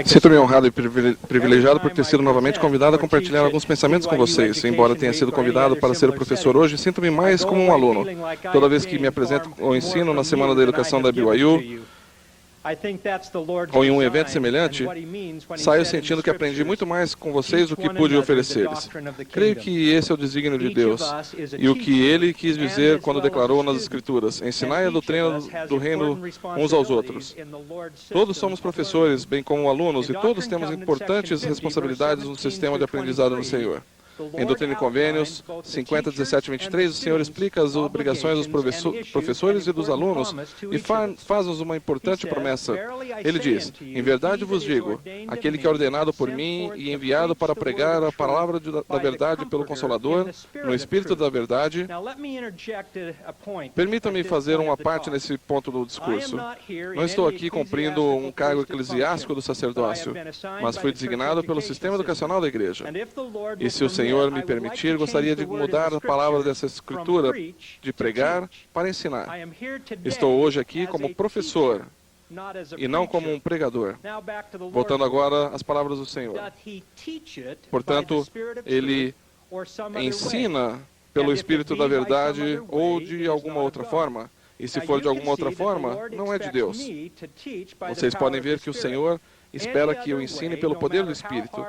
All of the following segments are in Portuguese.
Sinto-me honrado e privilegiado por ter sido novamente convidado a compartilhar alguns pensamentos com vocês. Embora tenha sido convidado para ser o professor hoje, sinto-me mais como um aluno. Toda vez que me apresento ao ensino na Semana da Educação da BYU, ou em um evento semelhante, saio sentindo que aprendi muito mais com vocês do que pude oferecer-lhes. Creio que esse é o desígnio de Deus e o que Ele quis dizer quando declarou nas Escrituras: ensinai a doutrina do reino uns aos outros. Todos somos professores, bem como alunos, e todos temos importantes responsabilidades no sistema de aprendizado no Senhor. Em Doutrina e Convênios 50, 17 e 23, o Senhor explica as obrigações dos professores e dos alunos e faz-nos uma importante promessa. Ele diz: em verdade vos digo, aquele que é ordenado por mim e enviado para pregar a palavra da verdade pelo Consolador, no Espírito da verdade. Permitam-me fazer uma parte nesse ponto do discurso. Não estou aqui cumprindo um cargo eclesiástico do sacerdócio, mas fui designado pelo sistema educacional da igreja. E se o Senhor me permitir, gostaria de mudar a palavra dessa escritura, de pregar para ensinar. Estou hoje aqui como professor e não como um pregador. Voltando agora às palavras do Senhor. Portanto, Ele ensina pelo Espírito da verdade ou de alguma outra forma. E se for de alguma outra forma, não é de Deus. Vocês podem ver que o Senhor espera que eu ensine pelo poder do Espírito.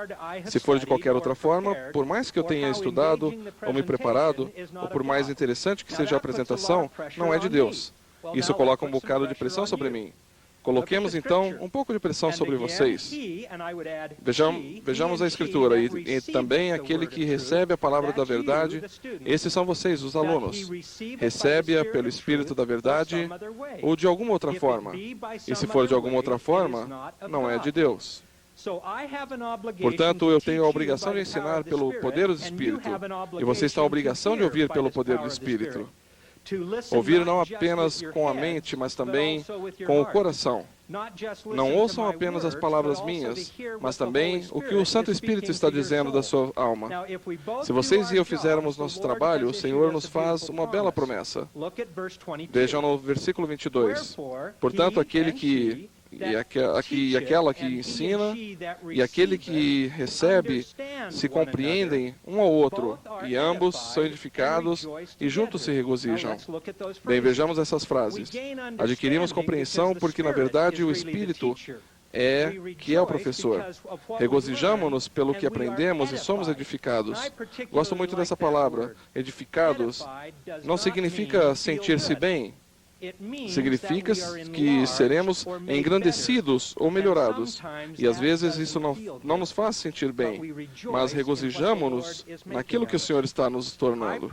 Se for de qualquer outra forma, por mais que eu tenha estudado ou me preparado, ou por mais interessante que seja a apresentação, não é de Deus. Isso coloca um bocado de pressão sobre mim. Coloquemos, então, um pouco de pressão sobre vocês. Vejamos a Escritura, e também aquele que recebe a palavra da verdade, esses são vocês, os alunos. Recebe-a pelo Espírito da verdade ou de alguma outra forma. E se for de alguma outra forma, não é de Deus. Portanto, eu tenho a obrigação de ensinar pelo poder do Espírito, e vocês têm a obrigação de ouvir pelo poder do Espírito. Ouvir não apenas com a mente, mas também com o coração. Não ouçam apenas as palavras minhas, mas também o que o Santo Espírito está dizendo da sua alma. Se vocês e eu fizermos nosso trabalho, o Senhor nos faz uma bela promessa. Vejam no versículo 22. Portanto, aquele que e aquela que ensina e aquele que recebe se compreendem um ao outro, e ambos são edificados e juntos se regozijam. Bem, vejamos essas frases. Adquirimos compreensão porque, na verdade, o Espírito que é o professor. Regozijamo-nos pelo que aprendemos e somos edificados. Gosto muito dessa palavra. Edificados não significa sentir-se bem. Significa que seremos engrandecidos ou melhorados. E às vezes isso não nos faz sentir bem, mas regozijamo-nos naquilo que o Senhor está nos tornando.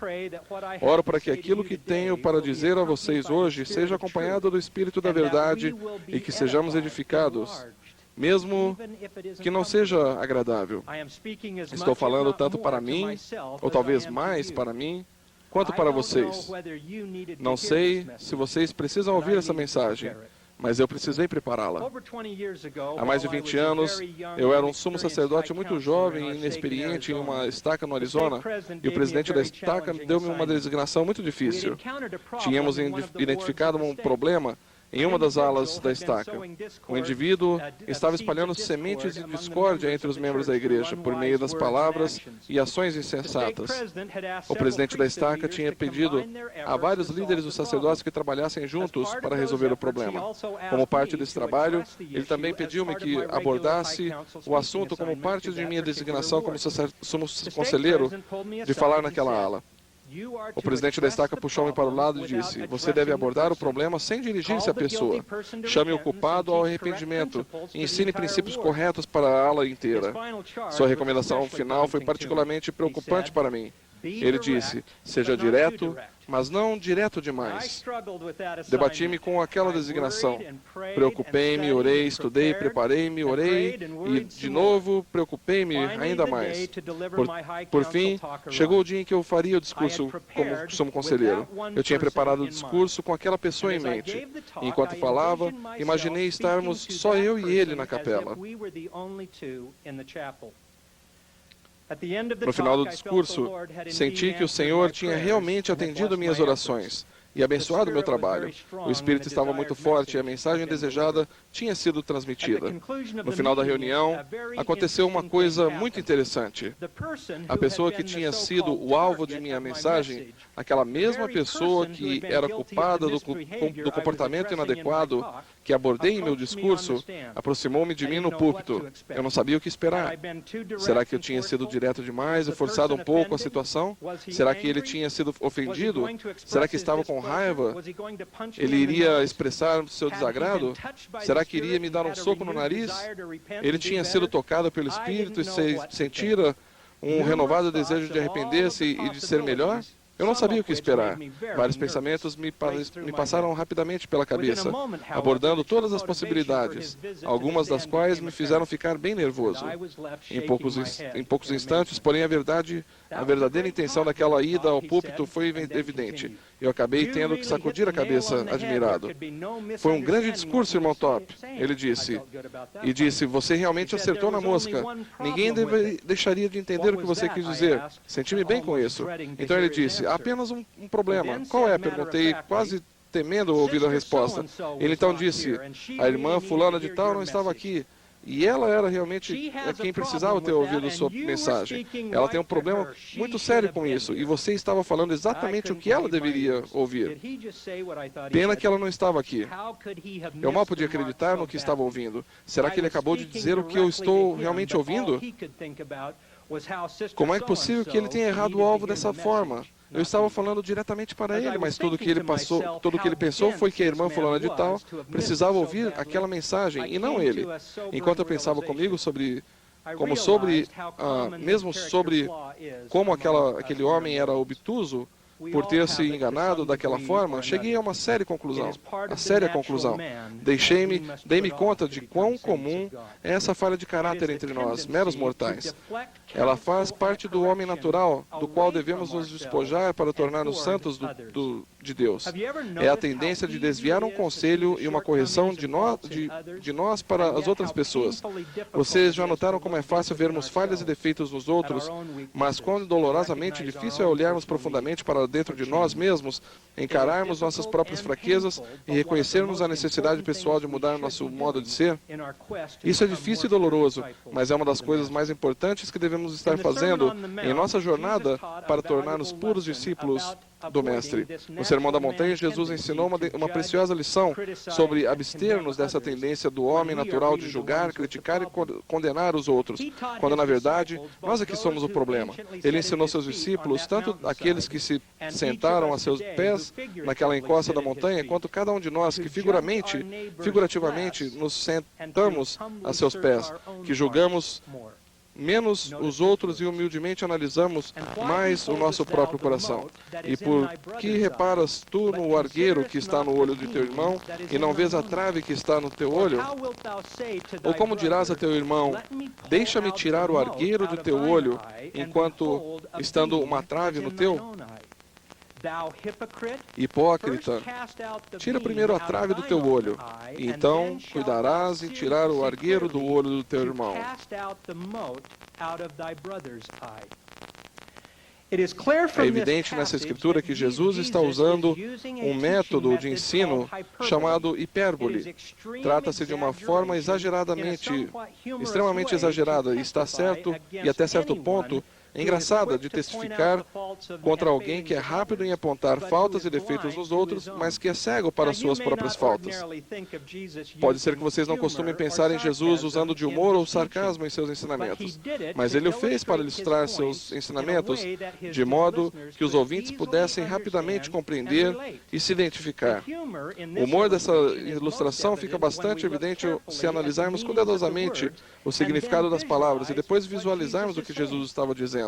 Oro para que aquilo que tenho para dizer a vocês hoje seja acompanhado do Espírito da verdade e que sejamos edificados, mesmo que não seja agradável. Estou falando tanto para mim, ou talvez mais para mim, quanto para vocês. Não sei se vocês precisam ouvir essa mensagem, mas eu precisei prepará-la. Há mais de 20 anos, eu era um sumo sacerdote muito jovem e inexperiente em uma estaca no Arizona, e o presidente da estaca deu-me uma designação muito difícil. Tínhamos identificado um problema em uma das alas da estaca. O indivíduo estava espalhando sementes de discórdia entre os membros da igreja por meio das palavras e ações insensatas. O presidente da estaca tinha pedido a vários líderes do sacerdócio que trabalhassem juntos para resolver o problema. Como parte desse trabalho, ele também pediu-me que abordasse o assunto como parte de minha designação como sumo conselheiro de falar naquela ala. O presidente da estaca puxou-me para o lado e disse: você deve abordar o problema sem dirigir-se à pessoa. Chame o culpado ao arrependimento e ensine princípios corretos para a ala inteira. Sua recomendação final foi particularmente preocupante para mim. Ele disse: seja direto, mas não direto demais. Debati-me com aquela designação. Preocupei-me, orei, estudei, preparei-me, orei e, de novo, preocupei-me ainda mais. Por fim, chegou o dia em que eu faria o discurso como sumo conselheiro. Eu tinha preparado o discurso com aquela pessoa em mente. E, enquanto falava, imaginei estarmos só eu e ele na capela. No final do discurso, senti que o Senhor tinha realmente atendido minhas orações. e abençoado o meu trabalho. O Espírito estava muito forte e a mensagem desejada tinha sido transmitida. No final da reunião, aconteceu uma coisa muito interessante. A pessoa que tinha sido o alvo de minha mensagem, aquela mesma pessoa que era culpada do comportamento inadequado que abordei em meu discurso, aproximou-me de mim no púlpito. Eu não sabia o que esperar. Será que eu tinha sido direto demais e forçado um pouco a situação? Será que ele tinha sido ofendido? Será que estava com raiva? Ele iria expressar seu desagrado? Será que iria me dar um soco no nariz? Ele tinha sido tocado pelo Espírito e sentira um renovado desejo de arrepender-se e de ser melhor? Eu não sabia o que esperar. Vários pensamentos me passaram rapidamente pela cabeça, abordando todas as possibilidades, algumas das quais me fizeram ficar bem nervoso. Em poucos instantes, porém, a verdadeira intenção daquela ida ao púlpito foi evidente. Eu acabei tendo que sacudir a cabeça, admirado. Foi um grande discurso, irmão Top, ele disse. E disse, você realmente acertou na mosca. Ninguém deixaria de entender o que você quis dizer. Senti-me bem com isso. Então ele disse, há apenas um problema. Qual é? Perguntei, quase temendo ouvir a resposta. Ele então disse, a irmã fulana de tal não estava aqui. E ela era realmente quem precisava ter ouvido sua mensagem. Ela tem um problema muito sério com isso. E você estava falando exatamente o que ela deveria ouvir. Pena que ela não estava aqui. Eu mal podia acreditar no que estava ouvindo. Será que ele acabou de dizer o que eu estou realmente ouvindo? Como é possível que ele tenha errado o alvo dessa forma? Eu estava falando diretamente para ele, mas tudo que ele pensou foi que a irmã fulana de tal precisava ouvir aquela mensagem, e não ele. Enquanto eu pensava comigo mesmo sobre como aquele homem era obtuso, por ter se enganado daquela forma, cheguei a uma séria conclusão. Dei-me conta de quão comum é essa falha de caráter entre nós, meros mortais. Ela faz parte do homem natural, do qual devemos nos despojar para tornar-nos santos de Deus. É a tendência de desviar um conselho e uma correção de nós para as outras pessoas. Vocês já notaram como é fácil vermos falhas e defeitos nos outros, mas quão dolorosamente difícil é olharmos profundamente para dentro de nós mesmos, encararmos nossas próprias fraquezas e reconhecermos a necessidade pessoal de mudar nosso modo de ser? Isso é difícil e doloroso, mas é uma das coisas mais importantes que devemos estar fazendo em nossa jornada para tornar-nos puros discípulos do Mestre. No Sermão da Montanha, Jesus ensinou uma preciosa lição sobre abster-nos dessa tendência do homem natural de julgar, criticar e condenar os outros, quando na verdade nós é que somos o problema. Ele ensinou seus discípulos, tanto aqueles que se sentaram a seus pés naquela encosta da montanha, quanto cada um de nós que figurativamente nos sentamos a seus pés, que julgamos menos os outros e humildemente analisamos mais o nosso próprio coração. E por que reparas tu no argueiro que está no olho de teu irmão e não vês a trave que está no teu olho? Ou como dirás a teu irmão, deixa-me tirar o argueiro do teu olho, enquanto estando uma trave no teu? Hipócrita, tira primeiro a trave do teu olho, e então cuidarás em tirar o argueiro do olho do teu irmão. É evidente nessa escritura que Jesus está usando um método de ensino chamado hipérbole. Trata-se de uma forma extremamente exagerada, e está certo, e até certo ponto, engraçada de testificar contra alguém que é rápido em apontar faltas e defeitos nos outros, mas que é cego para suas próprias faltas. Pode ser que vocês não costumem pensar em Jesus usando de humor ou sarcasmo em seus ensinamentos, mas ele o fez para ilustrar seus ensinamentos de modo que os ouvintes pudessem rapidamente compreender e se identificar. O humor dessa ilustração fica bastante evidente se analisarmos cuidadosamente o significado das palavras e depois visualizarmos o que Jesus estava dizendo.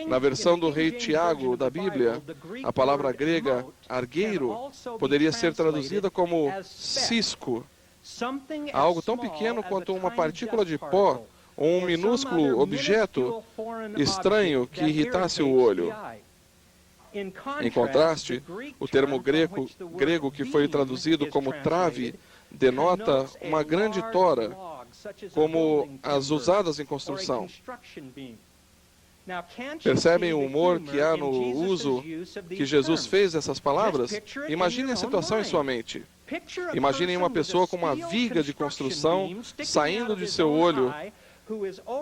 Na versão do rei Tiago da Bíblia, a palavra grega argueiro poderia ser traduzida como cisco, algo tão pequeno quanto uma partícula de pó ou um minúsculo objeto estranho que irritasse o olho. Em contraste, o termo grego que foi traduzido como trave denota uma grande tora, como as usadas em construção. Percebem o humor que há no uso que Jesus fez dessas palavras? Imaginem a situação em sua mente. Imaginem uma pessoa com uma viga de construção saindo de seu olho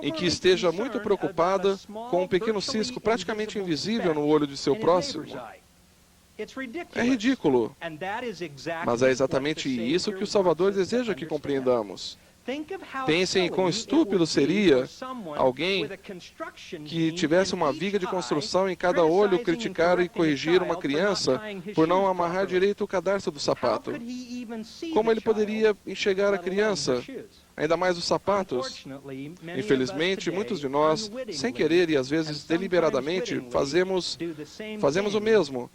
em que esteja muito preocupada com um pequeno cisco praticamente invisível no olho de seu próximo. É ridículo, mas é exatamente isso que o Salvador deseja que compreendamos. Pensem em quão estúpido seria alguém que tivesse uma viga de construção em cada olho criticar e corrigir uma criança por não amarrar direito o cadarço do sapato. Como ele poderia enxergar a criança? Ainda mais os sapatos. Infelizmente, muitos de nós, sem querer e às vezes deliberadamente, fazemos o mesmo,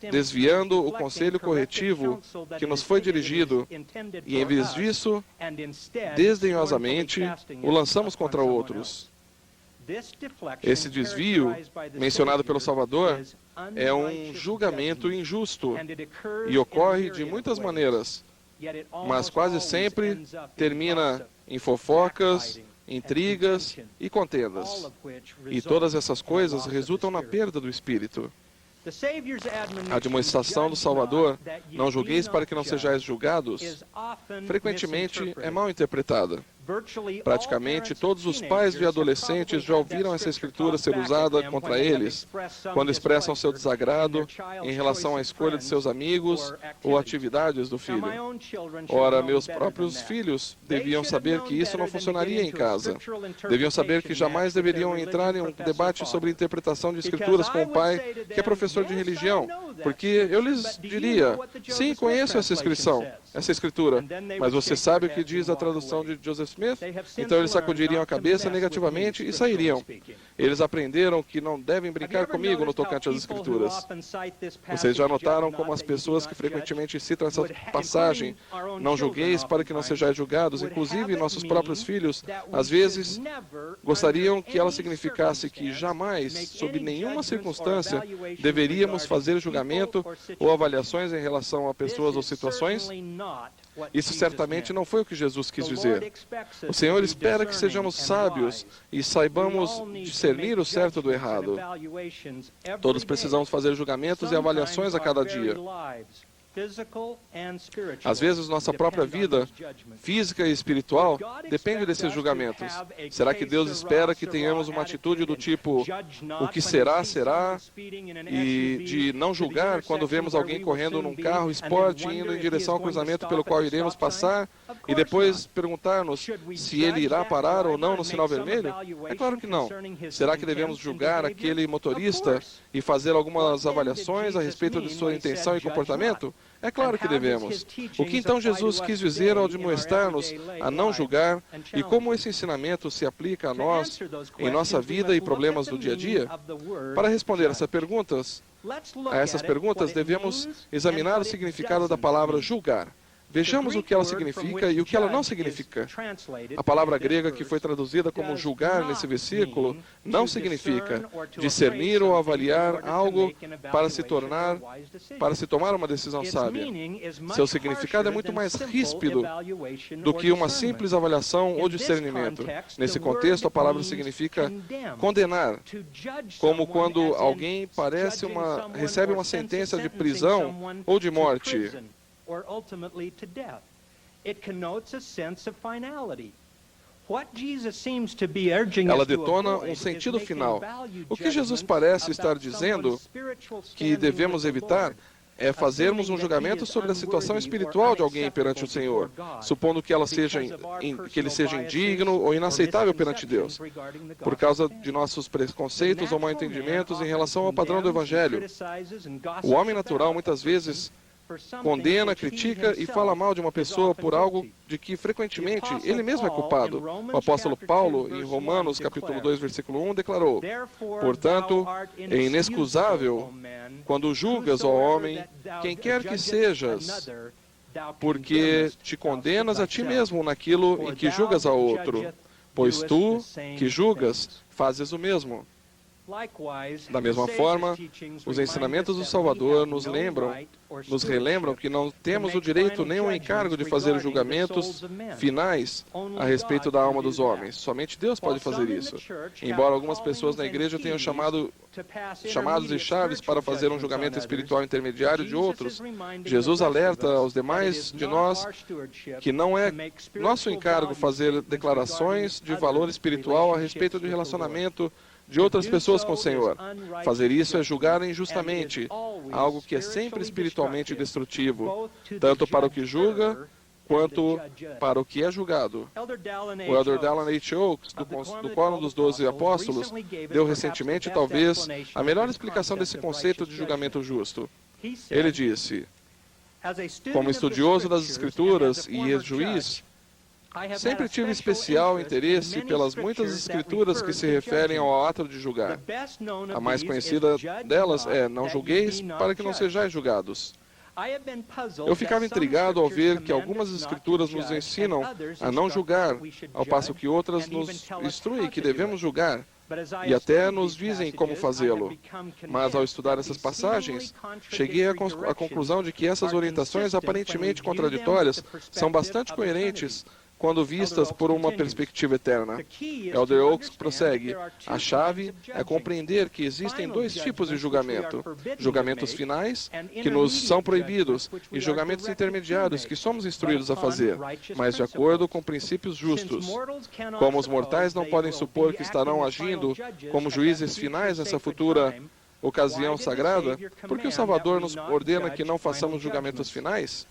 desviando o conselho corretivo que nos foi dirigido e, em vez disso, desdenhosamente, o lançamos contra outros. Esse desvio, mencionado pelo Salvador, é um julgamento injusto e ocorre de muitas maneiras, mas quase sempre termina em fofocas, intrigas e contendas. E todas essas coisas resultam na perda do espírito. A admoestação do Salvador, não julgueis para que não sejais julgados, frequentemente é mal interpretada. Praticamente todos os pais de adolescentes já ouviram essa escritura ser usada contra eles quando expressam seu desagrado em relação à escolha de seus amigos ou atividades do filho. Ora, meus próprios filhos deviam saber que isso não funcionaria em casa. Deviam saber que jamais deveriam entrar em um debate sobre interpretação de escrituras com o pai que é professor de religião, porque eu lhes diria, sim, conheço essa escritura, mas você sabe o que diz a tradução de Joseph Smith? Então eles sacudiriam a cabeça negativamente e sairiam. Eles aprenderam que não devem brincar comigo no tocante às escrituras. Vocês já notaram como as pessoas que frequentemente citam essa passagem, não julgueis para que não sejais julgados, inclusive nossos próprios filhos, às vezes gostariam que ela significasse que jamais, sob nenhuma circunstância, deveríamos fazer julgamento ou avaliações em relação a pessoas ou situações? Isso certamente não foi o que Jesus quis dizer. O Senhor espera que sejamos sábios e saibamos discernir o certo do errado. Todos precisamos fazer julgamentos e avaliações a cada dia. Às vezes, nossa própria vida, física e espiritual, depende desses julgamentos. Será que Deus espera que tenhamos uma atitude do tipo, o que será, será, e de não julgar quando vemos alguém correndo num carro esporte indo em direção ao cruzamento pelo qual iremos passar, e depois perguntar-nos se ele irá parar ou não no sinal vermelho? É claro que não. Será que devemos julgar aquele motorista e fazer algumas avaliações a respeito de sua intenção e comportamento? É claro que devemos. O que então Jesus quis dizer ao admoestar-nos a não julgar e como esse ensinamento se aplica a nós, em nossa vida e problemas do dia a dia? Para responder a essas perguntas, devemos examinar o significado da palavra julgar. Vejamos o que ela significa e o que ela não significa. A palavra grega que foi traduzida como julgar nesse versículo não significa discernir ou avaliar algo para se tomar uma decisão sábia. Seu significado é muito mais ríspido do que uma simples avaliação ou discernimento. Nesse contexto, a palavra significa condenar, como quando alguém recebe uma sentença de prisão ou de morte. Or ultimately to death. It connotes a sense of finality. Ela detona um sentido final. O que Jesus parece estar dizendo que devemos evitar é fazermos um julgamento sobre a situação espiritual de alguém perante o Senhor, supondo que ele seja indigno ou inaceitável perante Deus, por causa de nossos preconceitos ou mal-entendimentos em relação ao padrão do Evangelho. O homem natural muitas vezes condena, critica e fala mal de uma pessoa por algo de que frequentemente ele mesmo é culpado. O apóstolo Paulo, em Romanos capítulo 2, versículo 1, declarou: portanto, é inexcusável quando julgas, ó homem, quem quer que sejas, porque te condenas a ti mesmo naquilo em que julgas a outro, pois tu, que julgas, fazes o mesmo. Da mesma forma, os ensinamentos do Salvador nos relembram que não temos o direito nem o encargo de fazer julgamentos finais a respeito da alma dos homens. Somente Deus pode fazer isso. Embora algumas pessoas na igreja tenham chamados e chaves para fazer um julgamento espiritual intermediário de outros, Jesus alerta aos demais de nós que não é nosso encargo fazer declarações de valor espiritual a respeito do relacionamento de outras pessoas com o Senhor. Fazer isso é julgar injustamente, algo que é sempre espiritualmente destrutivo, tanto para o que julga, quanto para o que é julgado. O Elder Dallin H. Oaks, do Quórum dos 12 Apóstolos, deu recentemente, talvez, a melhor explicação desse conceito de julgamento justo. Ele disse: como estudioso das Escrituras e ex-juiz, sempre tive especial interesse pelas muitas escrituras que se referem ao ato de julgar. A mais conhecida delas é: não julgueis para que não sejais julgados. Eu ficava intrigado ao ver que algumas escrituras nos ensinam a não julgar, ao passo que outras nos instruem que devemos julgar, e até nos dizem como fazê-lo. Mas ao estudar essas passagens, cheguei à conclusão de que essas orientações aparentemente contraditórias são bastante coerentes quando vistas por uma perspectiva eterna. Elder Oaks prossegue: a chave é compreender que existem dois tipos de julgamento: julgamentos finais, que nos são proibidos, e julgamentos intermediários, que somos instruídos a fazer, mas de acordo com princípios justos. Como os mortais não podem supor que estarão agindo como juízes finais nessa futura ocasião sagrada, por que o Salvador nos ordena que não façamos julgamentos finais?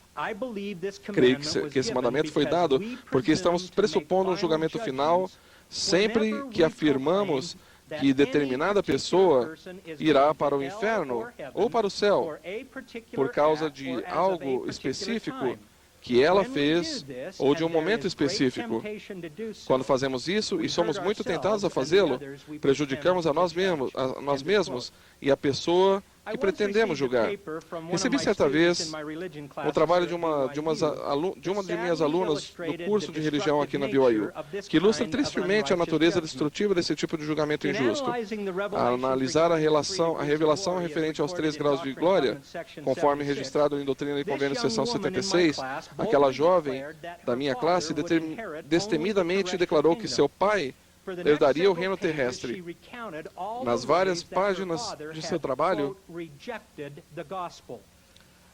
Creio que esse mandamento foi dado porque estamos pressupondo um julgamento final sempre que afirmamos que determinada pessoa irá para o inferno ou para o céu por causa de algo específico que ela fez ou de um momento específico. Quando fazemos isso, e somos muito tentados a fazê-lo, prejudicamos a nós mesmos e a pessoa que pretendemos julgar. Recebi certa vez o trabalho de uma de minhas alunas no curso de religião aqui na BYU, que ilustra tristemente a natureza destrutiva desse tipo de julgamento injusto. A analisar a revelação referente aos 3 graus de glória, conforme registrado em Doutrina e Convênio, seção 76, aquela jovem da minha classe destemidamente declarou que seu pai herdaria o reino terrestre. Nas várias páginas de seu trabalho,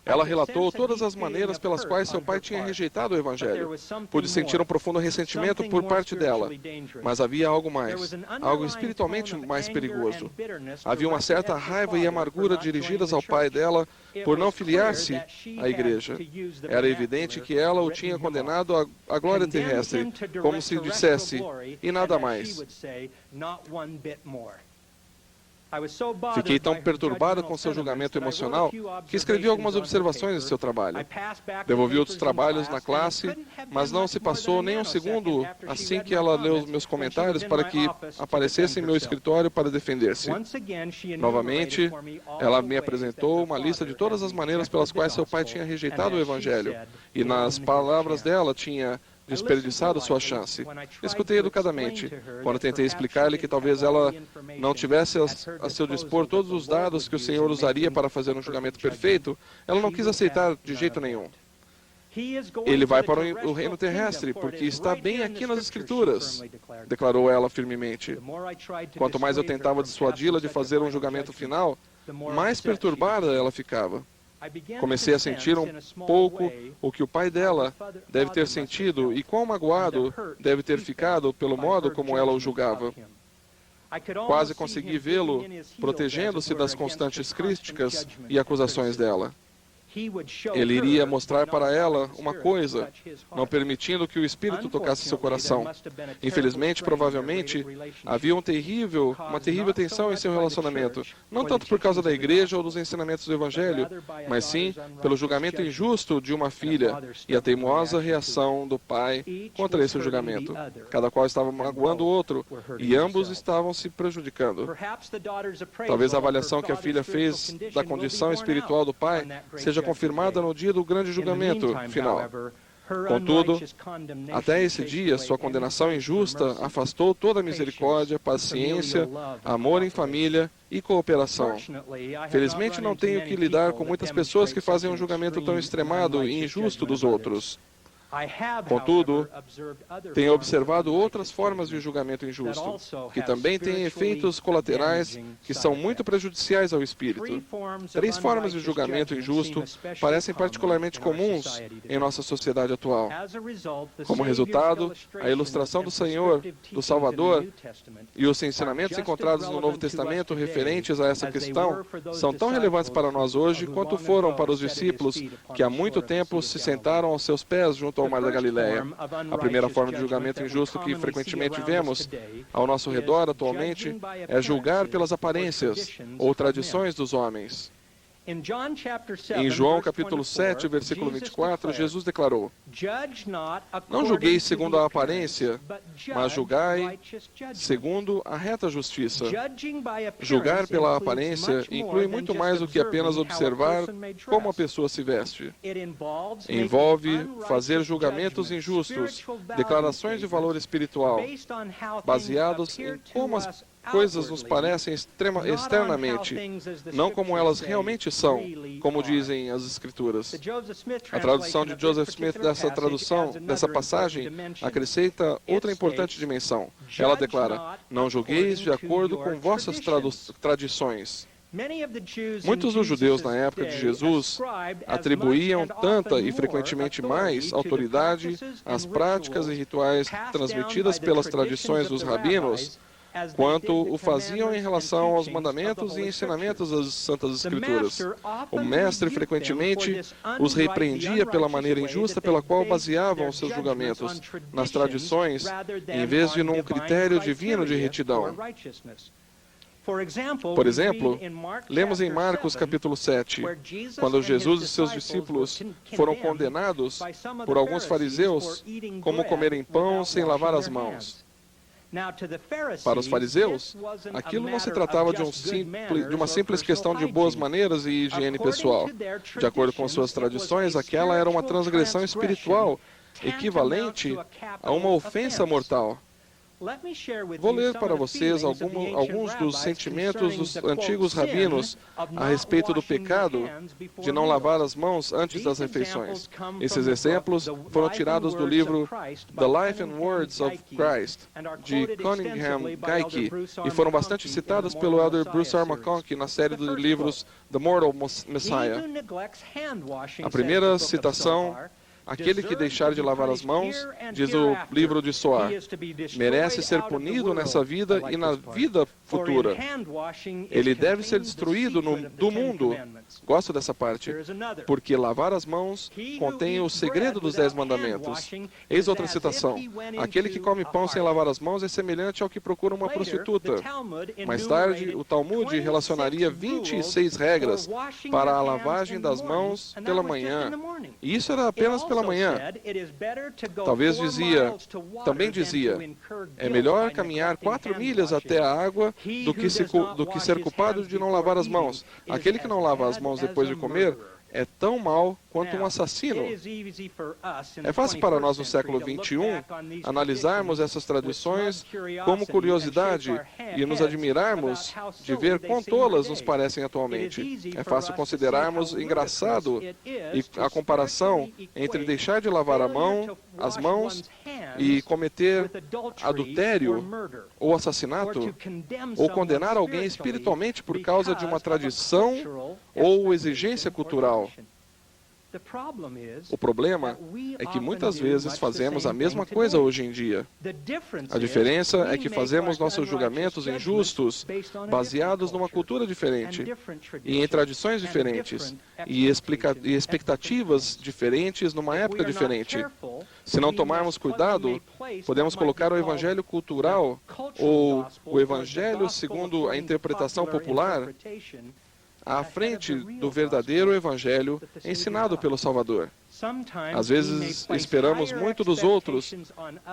ela relatou todas as maneiras pelas quais seu pai tinha rejeitado o Evangelho. Pude sentir um profundo ressentimento por parte dela, mas havia algo mais, algo espiritualmente mais perigoso. Havia uma certa raiva e amargura dirigidas ao pai dela por não filiar-se à igreja. Era evidente que ela o tinha condenado à glória terrestre, como se dissesse, e nada mais. Fiquei tão perturbado com seu julgamento emocional que escrevi algumas observações em seu trabalho. Devolvi outros trabalhos na classe, mas não se passou nem um segundo assim que ela leu os meus comentários para que aparecesse em meu escritório para defender-se. Novamente, ela me apresentou uma lista de todas as maneiras pelas quais seu pai tinha rejeitado o Evangelho, e nas palavras dela tinha desperdiçado sua chance. Escutei educadamente. Quando tentei explicar-lhe que talvez ela não tivesse a seu dispor todos os dados que o Senhor usaria para fazer um julgamento perfeito, ela não quis aceitar de jeito nenhum. Ele vai para o reino terrestre, porque está bem aqui nas Escrituras, declarou ela firmemente. Quanto mais eu tentava dissuadi-la de fazer um julgamento final, mais perturbada ela ficava. Comecei a sentir um pouco o que o pai dela deve ter sentido e quão magoado deve ter ficado pelo modo como ela o julgava. Quase consegui vê-lo protegendo-se das constantes críticas e acusações dela. Ele iria mostrar para ela uma coisa, não permitindo que o Espírito tocasse seu coração. Infelizmente, provavelmente, havia uma terrível tensão em seu relacionamento, não tanto por causa da igreja ou dos ensinamentos do Evangelho, mas sim pelo julgamento injusto de uma filha e a teimosa reação do pai contra esse julgamento. Cada qual estava magoando o outro e ambos estavam se prejudicando. Talvez a avaliação que a filha fez da condição espiritual do pai seja confirmada no dia do grande julgamento final. Contudo, até esse dia, sua condenação injusta afastou toda a misericórdia, paciência, amor em família e cooperação. Felizmente, não tenho que lidar com muitas pessoas que fazem um julgamento tão extremado e injusto dos outros. Contudo, tenho observado outras formas de julgamento injusto, que também têm efeitos colaterais que são muito prejudiciais ao espírito. 3 formas de julgamento injusto parecem particularmente comuns em nossa sociedade atual. Como resultado, a ilustração do Senhor, do Salvador, e os ensinamentos encontrados no Novo Testamento referentes a essa questão são tão relevantes para nós hoje quanto foram para os discípulos que há muito tempo se sentaram aos seus pés junto ao Mar da Galileia. A primeira forma de julgamento injusto que frequentemente vemos ao nosso redor atualmente é julgar pelas aparências ou tradições dos homens. Em João capítulo 7, versículo 24, Jesus declarou: Não julgueis segundo a aparência, mas julgai segundo a reta justiça. Julgar pela aparência inclui muito mais do que apenas observar como a pessoa se veste. Envolve fazer julgamentos injustos, declarações de valor espiritual, baseados em como as coisas nos parecem externamente, não como elas realmente são, como dizem as Escrituras. A tradução de Joseph Smith dessa passagem acrescenta outra importante dimensão. Ela declara: Não julgueis de acordo com vossas tradições. Muitos dos judeus na época de Jesus atribuíam tanta e frequentemente mais autoridade às práticas e rituais transmitidas pelas tradições dos rabinos quanto o faziam em relação aos mandamentos e ensinamentos das Santas Escrituras. O mestre frequentemente os repreendia pela maneira injusta pela qual baseavam os seus julgamentos nas tradições, em vez de num critério divino de retidão. Por exemplo, lemos em Marcos capítulo 7, quando Jesus e seus discípulos foram condenados por alguns fariseus como comerem pão sem lavar as mãos. Para os fariseus, aquilo não se tratava de uma simples questão de boas maneiras e higiene pessoal. De acordo com suas tradições, aquela era uma transgressão espiritual equivalente a uma ofensa mortal. Vou ler para vocês alguns dos sentimentos dos antigos rabinos a respeito do pecado de não lavar as mãos antes das refeições. Esses exemplos foram tirados do livro The Life and Words of Christ, de Cunningham Geikie, e foram bastante citadas pelo elder Bruce R. McConkie na série de livros The Mortal Messiah. A primeira citação: Aquele que deixar de lavar as mãos, diz o livro de Soar, merece ser punido nessa vida e na vida futura. Ele deve ser destruído do mundo. Gosto dessa parte. Porque lavar as mãos contém o segredo dos 10 mandamentos. Eis outra citação. Aquele que come pão sem lavar as mãos é semelhante ao que procura uma prostituta. Mais tarde, o Talmud relacionaria 26 regras para a lavagem das mãos pela manhã. E isso era apenas pela manhã. Também dizia, é melhor caminhar 4 milhas até a água do que ser culpado de não lavar as mãos. Aquele que não lava as mãos depois de comer é tão mau quanto um assassino. É fácil para nós no século XXI analisarmos essas tradições como curiosidade e nos admirarmos de ver quão tolas nos parecem atualmente. É fácil considerarmos engraçado a comparação entre deixar de lavar as mãos e cometer adultério ou assassinato, ou condenar alguém espiritualmente por causa de uma tradição ou exigência cultural. O problema é que muitas vezes fazemos a mesma coisa hoje em dia. A diferença é que fazemos nossos julgamentos injustos baseados numa cultura diferente e em tradições diferentes e expectativas diferentes numa época diferente. Se não tomarmos cuidado, podemos colocar o evangelho cultural ou o evangelho segundo a interpretação popular à frente do verdadeiro evangelho ensinado pelo Salvador. Às vezes esperamos muito dos outros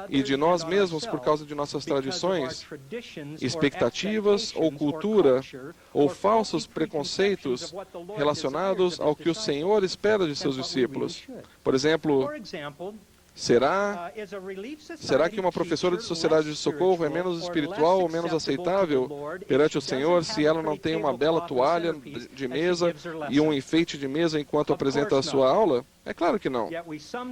e de nós mesmos por causa de nossas tradições, expectativas ou cultura ou falsos preconceitos relacionados ao que o Senhor espera de seus discípulos. Por exemplo, Será que uma professora de sociedade de socorro é menos espiritual ou menos aceitável perante o Senhor se ela não tem uma bela toalha de mesa e um enfeite de mesa enquanto apresenta a sua aula? É claro que não.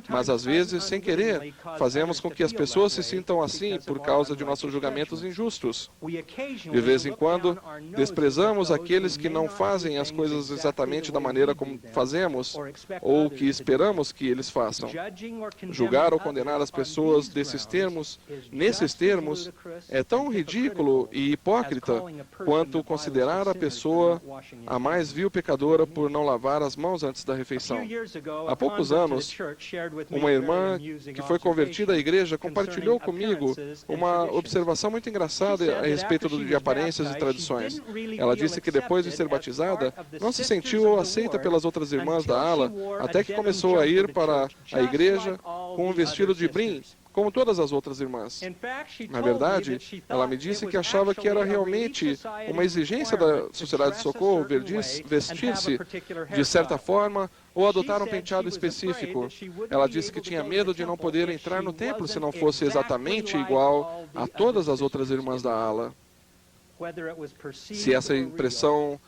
Mas às vezes, sem querer, fazemos com que as pessoas se sintam assim por causa de nossos julgamentos injustos. De vez em quando, desprezamos aqueles que não fazem as coisas exatamente da maneira como fazemos ou que esperamos que eles façam. Julgar ou condenar as pessoas nesses termos, é tão ridículo e hipócrita quanto considerar a pessoa a mais vil pecadora por não lavar as mãos antes da refeição. Há poucos anos, uma irmã que foi convertida à igreja compartilhou comigo uma observação muito engraçada a respeito de aparências e tradições. Ela disse que depois de ser batizada, não se sentiu aceita pelas outras irmãs da ala, até que começou a ir para a igreja com um vestido de brim, como todas as outras irmãs. Na verdade, ela me disse que achava que era realmente uma exigência da sociedade de socorro vestir-se de certa forma ou adotar um penteado específico. Ela disse que tinha medo de não poder entrar no templo se não fosse exatamente igual a todas as outras irmãs da ala. Se essa impressão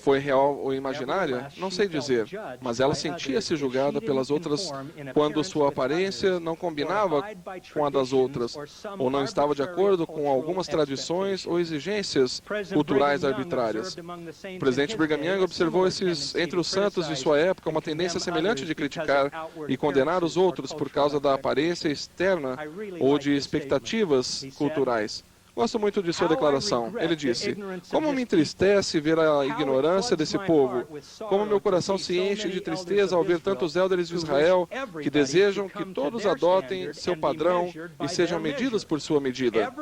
foi real ou imaginária, não sei dizer, mas ela sentia-se julgada pelas outras quando sua aparência não combinava com a das outras, ou não estava de acordo com algumas tradições ou exigências culturais arbitrárias. O presidente Brigham Young observou entre os santos de sua época uma tendência semelhante de criticar e condenar os outros por causa da aparência externa ou de expectativas culturais. Gosto muito de sua declaração. Ele disse: como me entristece ver a ignorância desse povo. Como meu coração se enche de tristeza ao ver tantos élderes de Israel que desejam que todos adotem seu padrão e sejam medidos por sua medida.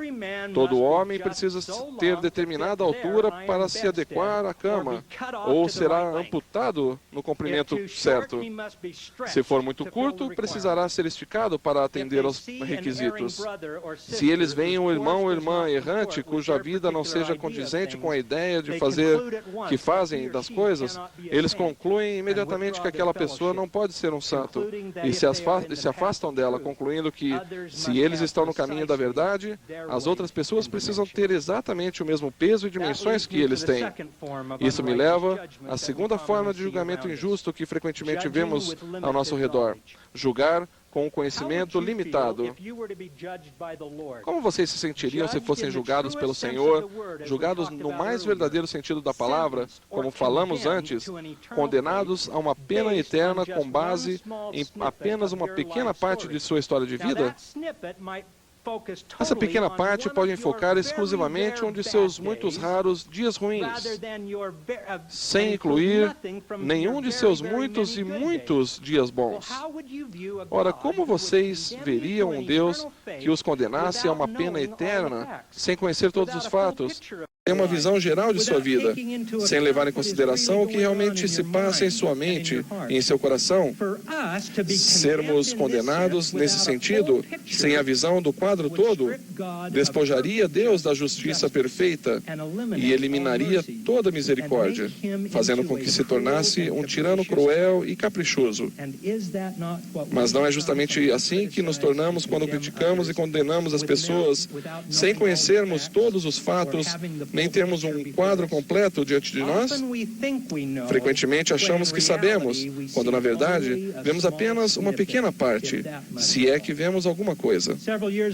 Todo homem precisa ter determinada altura para se adequar à cama, ou será amputado no comprimento certo. Se for muito curto, precisará ser esticado para atender aos requisitos. Se eles veem um irmão ou irmã errante cuja vida não seja condizente com a ideia de fazer que fazem das coisas, eles concluem imediatamente que aquela pessoa não pode ser um santo e se afastam dela, concluindo que, se eles estão no caminho da verdade, as outras pessoas precisam ter exatamente o mesmo peso e dimensões que eles têm. Isso me leva à segunda forma de julgamento injusto que frequentemente vemos ao nosso redor: julgar com um conhecimento limitado. Como vocês se sentiriam se fossem julgados pelo Senhor, julgados no mais verdadeiro sentido da palavra, como falamos antes, condenados a uma pena eterna com base em apenas uma pequena parte de sua história de vida? Essa pequena parte pode enfocar exclusivamente um de seus muitos raros dias ruins, sem incluir nenhum de seus muitos e muitos dias bons. Ora, como vocês veriam um Deus que os condenasse a uma pena eterna, sem conhecer todos os fatos? Tem uma visão geral de sua vida, sem levar em consideração o que realmente se passa em sua mente e em seu coração. Sermos condenados nesse sentido, sem a visão do quadro todo, despojaria Deus da justiça perfeita e eliminaria toda misericórdia, fazendo com que se tornasse um tirano cruel e caprichoso. Mas não é justamente assim que nos tornamos quando criticamos e condenamos as pessoas, sem conhecermos todos os fatos, nem temos um quadro completo diante de nós? Frequentemente achamos que sabemos, quando na verdade vemos apenas uma pequena parte, se é que vemos alguma coisa.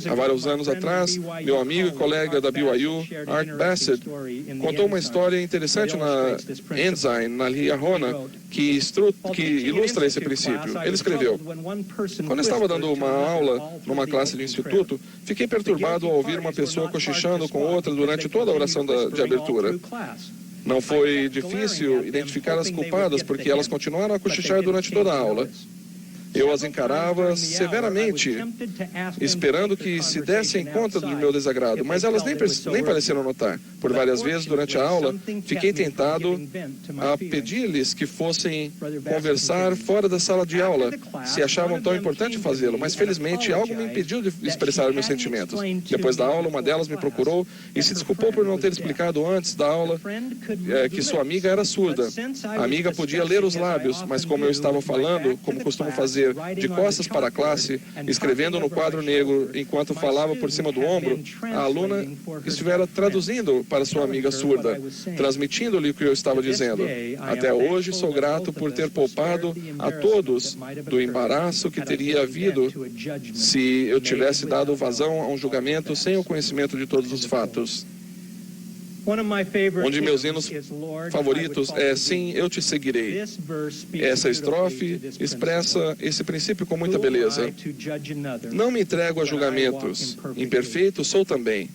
Há vários anos atrás, meu amigo e colega da BYU, Art Bassett, contou uma história interessante na Ensign, na Liahona, que ilustra esse princípio. Ele escreveu: quando eu estava dando uma aula numa classe de instituto, fiquei perturbado ao ouvir uma pessoa cochichando com outra durante toda a oração de abertura. Não foi difícil identificar as culpadas, porque elas continuaram a cochichar durante toda a aula. Eu as encarava severamente, esperando que se dessem conta do meu desagrado, mas elas nem pareceram notar. Por várias vezes durante a aula, fiquei tentado a pedir-lhes que fossem conversar fora da sala de aula, se achavam tão importante fazê-lo, mas felizmente algo me impediu de expressar meus sentimentos. Depois da aula, uma delas me procurou e se desculpou por não ter explicado antes da aula que sua amiga era surda. A amiga podia ler os lábios, mas como eu estava falando, como costumo fazer dizer, de costas para a classe, escrevendo no quadro negro enquanto falava por cima do ombro, a aluna estivera traduzindo para sua amiga surda, transmitindo-lhe o que eu estava dizendo. Até hoje sou grato por ter poupado a todos do embaraço que teria havido se eu tivesse dado vazão a um julgamento sem o conhecimento de todos os fatos. Um de meus hinos favoritos é Sim, eu te seguirei. Essa estrofe expressa esse princípio com muita beleza. Não me entrego a julgamentos, imperfeito sou também.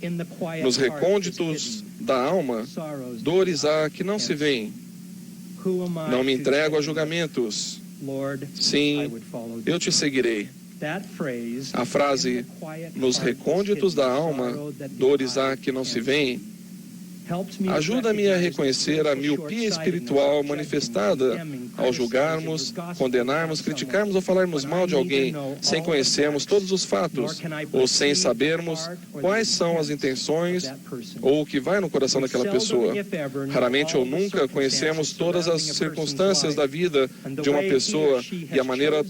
Nos recônditos da alma, dores há que não se veem. Não me entrego a julgamentos. Sim, eu te seguirei. A frase, nos recônditos da alma, dores há que não se veem, ajuda-me a reconhecer a miopia espiritual manifestada ao julgarmos, condenarmos, criticarmos ou falarmos mal de alguém sem conhecermos todos os fatos ou sem sabermos quais são as intenções ou o que vai no coração daquela pessoa. Raramente ou nunca conhecemos todas as circunstâncias da vida de uma pessoa e a maneira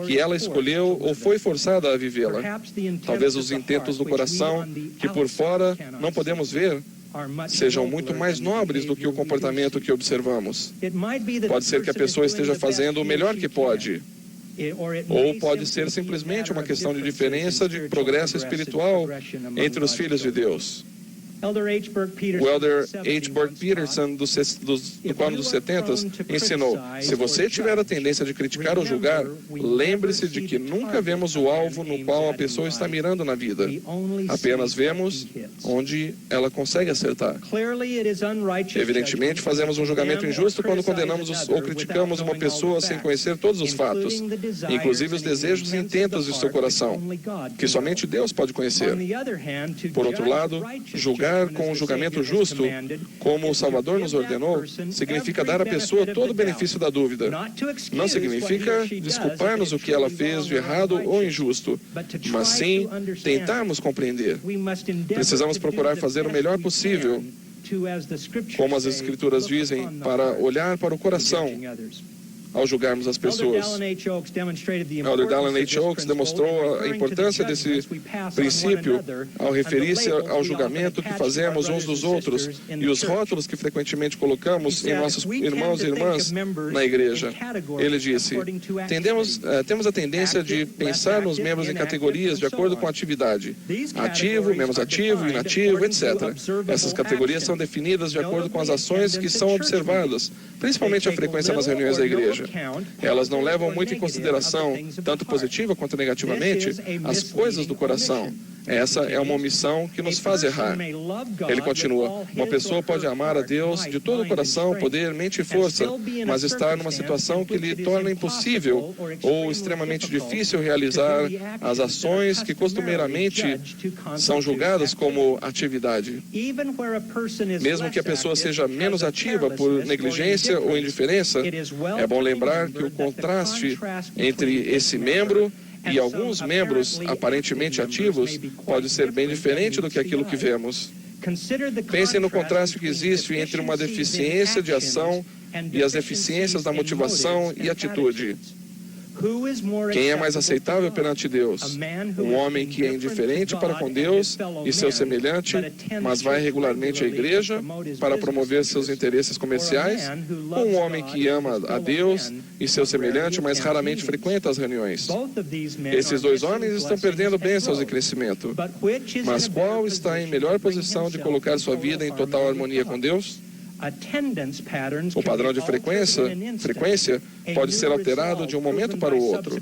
que ela escolheu ou foi forçada a vivê-la. Talvez os intentos do coração, que por fora não podemos ver, sejam muito mais nobres do que o comportamento que observamos. Pode ser que a pessoa esteja fazendo o melhor que pode, ou pode ser simplesmente uma questão de diferença de progresso espiritual entre os filhos de Deus. O Elder H. Burke Peterson, do ano dos 70, ensinou: se você tiver a tendência de criticar ou julgar, lembre-se de que nunca vemos o alvo no qual a pessoa está mirando na vida. Apenas vemos onde ela consegue acertar. Evidentemente, fazemos um julgamento injusto quando condenamos ou criticamos uma pessoa sem conhecer todos os fatos, inclusive os desejos e intentos de seu coração, que somente Deus pode conhecer. Por outro lado, julgar com um julgamento justo, como o Salvador nos ordenou, significa dar à pessoa todo o benefício da dúvida. Não significa desculpar-nos o que ela fez de errado ou injusto, mas sim tentarmos compreender. Precisamos procurar fazer o melhor possível, como as Escrituras dizem, para olhar para o coração ao julgarmos as pessoas. Elder Dallin H. Oaks demonstrou a importância desse princípio ao referir-se ao julgamento que fazemos uns dos outros e os rótulos que frequentemente colocamos em nossos irmãos e irmãs na igreja. Ele disse: temos a tendência de pensar nos membros em categorias de acordo com a atividade. Ativo, menos ativo, inativo, etc. Essas categorias são definidas de acordo com as ações que são observadas, principalmente a frequência nas reuniões da igreja. Elas não levam muito em consideração, tanto positiva quanto negativamente, as coisas do coração. Essa é uma omissão que nos faz errar. Ele continua: uma pessoa pode amar a Deus de todo o coração, poder, mente e força, mas estar numa situação que lhe torna impossível ou extremamente difícil realizar as ações que costumeiramente são julgadas como atividade. Mesmo que a pessoa seja menos ativa por negligência ou indiferença, é bom lembrar que o contraste entre esse membro e alguns membros aparentemente ativos pode ser bem diferente do que aquilo que vemos. Pensem no contraste que existe entre uma deficiência de ação e as deficiências da motivação e atitude. Quem é mais aceitável perante Deus? Um homem que é indiferente para com Deus e seu semelhante, mas vai regularmente à igreja para promover seus interesses comerciais? Ou um homem que ama a Deus e seu semelhante, mas raramente frequenta as reuniões? Esses dois homens estão perdendo bênçãos e crescimento. Mas qual está em melhor posição de colocar sua vida em total harmonia com Deus? O padrão de frequência pode ser alterado de um momento para o outro.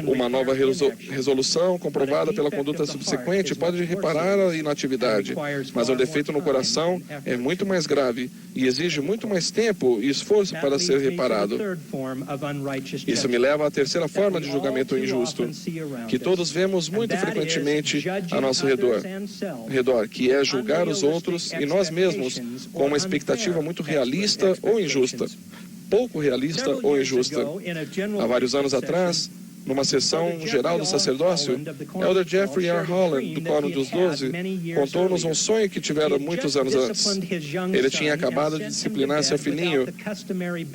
Uma nova resolução comprovada pela conduta subsequente pode reparar a inatividade, mas um defeito no coração é muito mais grave e exige muito mais tempo e esforço para ser reparado. Isso me leva à terceira forma de julgamento injusto, que todos vemos muito frequentemente a nosso redor, que é julgar os outros e nós mesmos com uma expectativa muito realista ou injusta, pouco realista ou injusta. Há vários anos atrás, Numa sessão geral do sacerdócio, Elder Jeffrey R. Holland, do Quórum dos 12, contou-nos um sonho que tivera muitos anos antes. Ele tinha acabado de disciplinar seu filhinho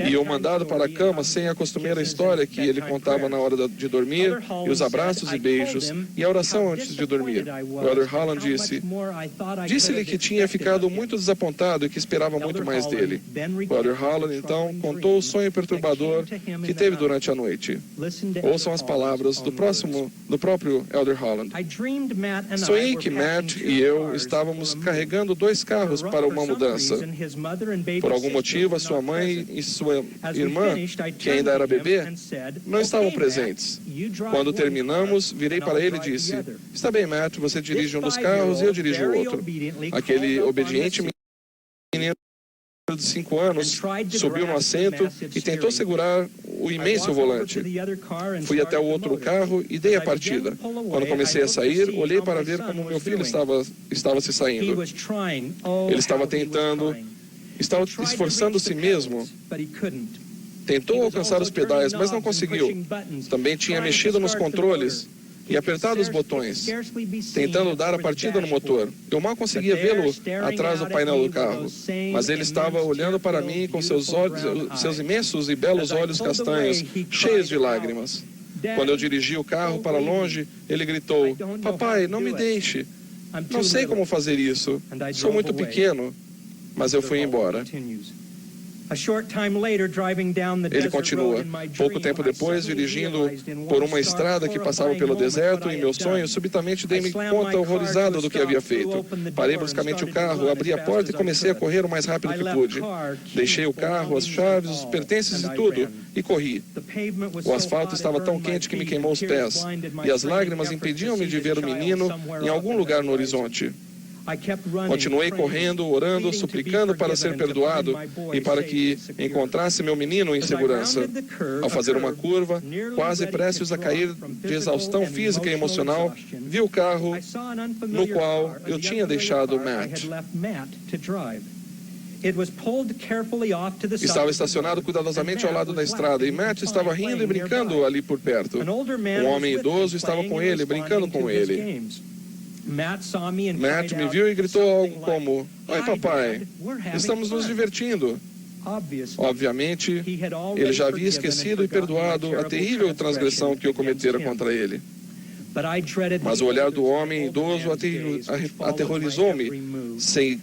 e o mandado para a cama sem a costumeira história que ele contava na hora de dormir, e os abraços e beijos, e a oração antes de dormir. O Elder Holland disse-lhe que tinha ficado muito desapontado e que esperava muito mais dele. O Elder Holland, então, contou o sonho perturbador que teve durante a noite. Ouçam as palavras do próprio Elder Holland. Sonhei que Matt e eu estávamos carregando 2 carros para uma mudança. Por algum motivo, a sua mãe e sua irmã, que ainda era bebê, não estavam presentes. Quando terminamos, virei para ele e disse: "Está bem, Matt, você dirige um dos carros e eu dirijo o outro." Aquele obediente menino de 5 anos subiu no assento e tentou segurar o imenso volante. Fui até o outro carro e dei a partida. Quando comecei a sair, olhei para ver como meu filho estava se saindo. Ele estava estava esforçando-se mesmo. Tentou alcançar os pedais, mas não conseguiu. Também tinha mexido nos controles e apertado os botões, tentando dar a partida no motor. Eu mal conseguia vê-lo atrás do painel do carro, mas ele estava olhando para mim com seus imensos e belos olhos castanhos, cheios de lágrimas. Quando eu dirigi o carro para longe, ele gritou: "Papai, não me deixe. Não sei como fazer isso. Sou muito pequeno." Mas eu fui embora. Ele continua: "Pouco tempo depois, dirigindo por uma estrada que passava pelo deserto, em meu sonho, subitamente dei-me conta horrorizado do que havia feito. Parei bruscamente o carro, abri a porta e comecei a correr o mais rápido que pude. Deixei o carro, as chaves, os pertences e tudo, e corri. O asfalto estava tão quente que me queimou os pés, e as lágrimas impediam-me de ver o menino em algum lugar no horizonte. Continuei correndo, orando, suplicando para ser perdoado e para que encontrasse meu menino em segurança. Ao fazer uma curva, quase prestes a cair de exaustão física e emocional, vi o carro no qual eu tinha deixado Matt. Estava estacionado cuidadosamente ao lado da estrada e Matt estava rindo e brincando ali por perto. Um homem idoso estava com ele, brincando com ele. Matt me viu e gritou algo como: "Oi, papai, estamos nos divertindo." Obviamente, ele já havia esquecido e perdoado a terrível transgressão que eu cometera contra ele. Mas o olhar do homem idoso aterrorizou-me,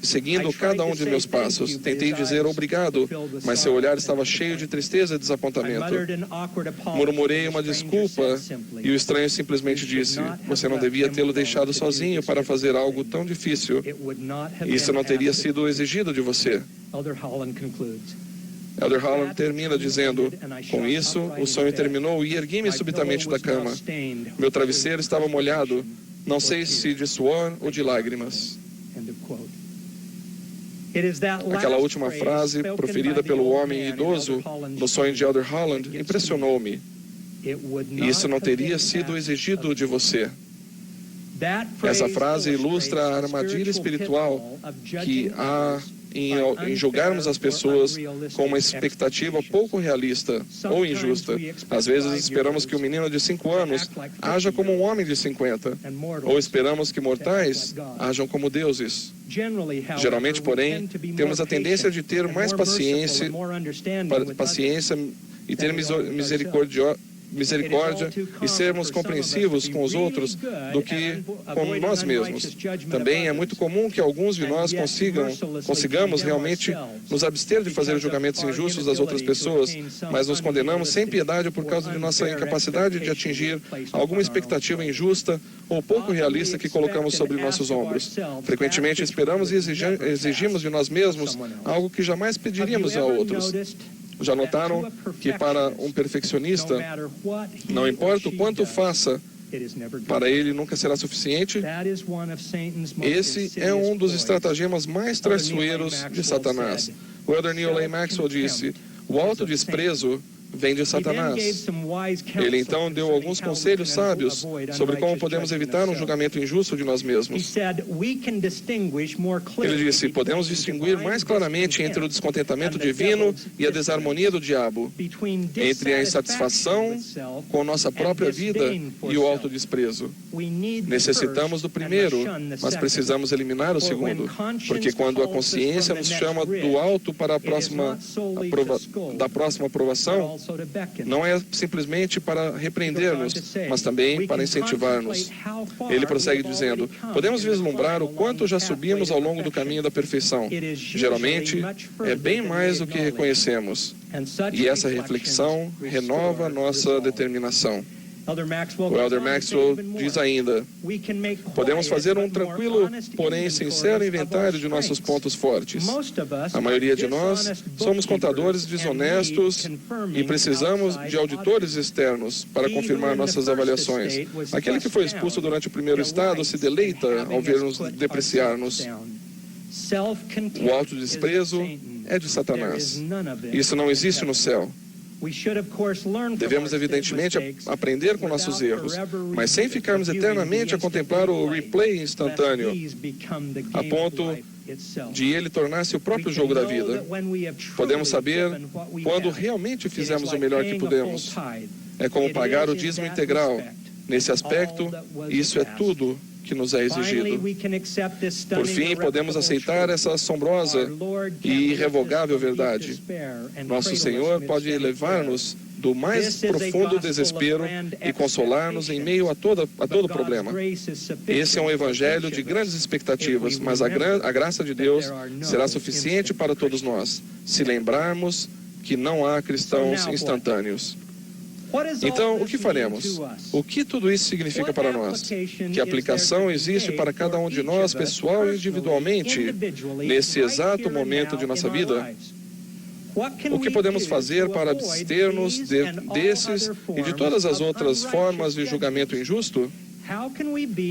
seguindo cada um de meus passos. Tentei dizer obrigado, mas seu olhar estava cheio de tristeza e desapontamento. Murmurei uma desculpa e o estranho simplesmente disse: "Você não devia tê-lo deixado sozinho para fazer algo tão difícil. Isso não teria sido exigido de você." Elder Holland termina dizendo: "Com isso, o sonho terminou e ergui-me subitamente da cama. Meu travesseiro estava molhado, não sei se de suor ou de lágrimas." Aquela última frase, proferida pelo homem idoso no sonho de Elder Holland, impressionou-me. "Isso não teria sido exigido de você." Essa frase ilustra a armadilha espiritual que há em julgarmos as pessoas com uma expectativa pouco realista ou injusta. Às vezes esperamos que um menino de 5 anos haja como um homem de 50, ou esperamos que mortais hajam como deuses. Geralmente, porém, temos a tendência de ter mais paciência e ter misericórdia e sermos compreensivos com os outros do que com nós mesmos. Também é muito comum que alguns de nós consigamos realmente nos abster de fazer julgamentos injustos das outras pessoas, mas nos condenamos sem piedade por causa de nossa incapacidade de atingir alguma expectativa injusta ou pouco realista que colocamos sobre nossos ombros. Frequentemente esperamos e exigimos de nós mesmos algo que jamais pediríamos a outros. Já notaram que para um perfeccionista, não importa o quanto faça, para ele nunca será suficiente? Esse é um dos estratagemas mais traiçoeiros de Satanás. O Elder Neil A. Maxwell disse: "O autodesprezo vem de Satanás. Ele então deu alguns conselhos sábios sobre como podemos evitar um julgamento injusto de nós mesmos. Ele disse, podemos distinguir mais claramente entre o descontentamento divino e a desarmonia do diabo, entre a insatisfação com nossa própria vida e o autodesprezo. Necessitamos do primeiro, mas precisamos eliminar o segundo, porque quando a consciência nos chama do alto para da próxima aprovação, não é simplesmente para repreender-nos, mas também para incentivar-nos. Ele prossegue dizendo, podemos vislumbrar o quanto já subimos ao longo do caminho da perfeição. Geralmente, é bem mais do que reconhecemos. E essa reflexão renova nossa determinação. O Elder Maxwell diz ainda, podemos fazer um tranquilo, porém sincero inventário de nossos pontos fortes. A maioria de nós somos contadores desonestos e precisamos de auditores externos para confirmar nossas avaliações. Aquele que foi expulso durante o primeiro estado se deleita ao ver-nos depreciar-nos. O autodesprezo é de Satanás. Isso não existe no céu. Devemos, evidentemente, aprender com nossos erros, mas sem ficarmos eternamente a contemplar o replay instantâneo, a ponto de ele tornar-se o próprio jogo da vida. Podemos saber quando realmente fizemos o melhor que pudemos. É como pagar o dízimo integral. Nesse aspecto, isso é tudo que nos é exigido. Por fim, podemos aceitar essa assombrosa e irrevogável verdade. Nosso Senhor pode elevar-nos do mais profundo desespero e consolar-nos em meio a todo problema. Esse é um evangelho de grandes expectativas, mas a graça de Deus será suficiente para todos nós, se lembrarmos que não há cristãos instantâneos. Então, o que faremos? O que tudo isso significa para nós? Que aplicação existe para cada um de nós, pessoal e individualmente, nesse exato momento de nossa vida? O que podemos fazer para abster-nos desses e de todas as outras formas de julgamento injusto?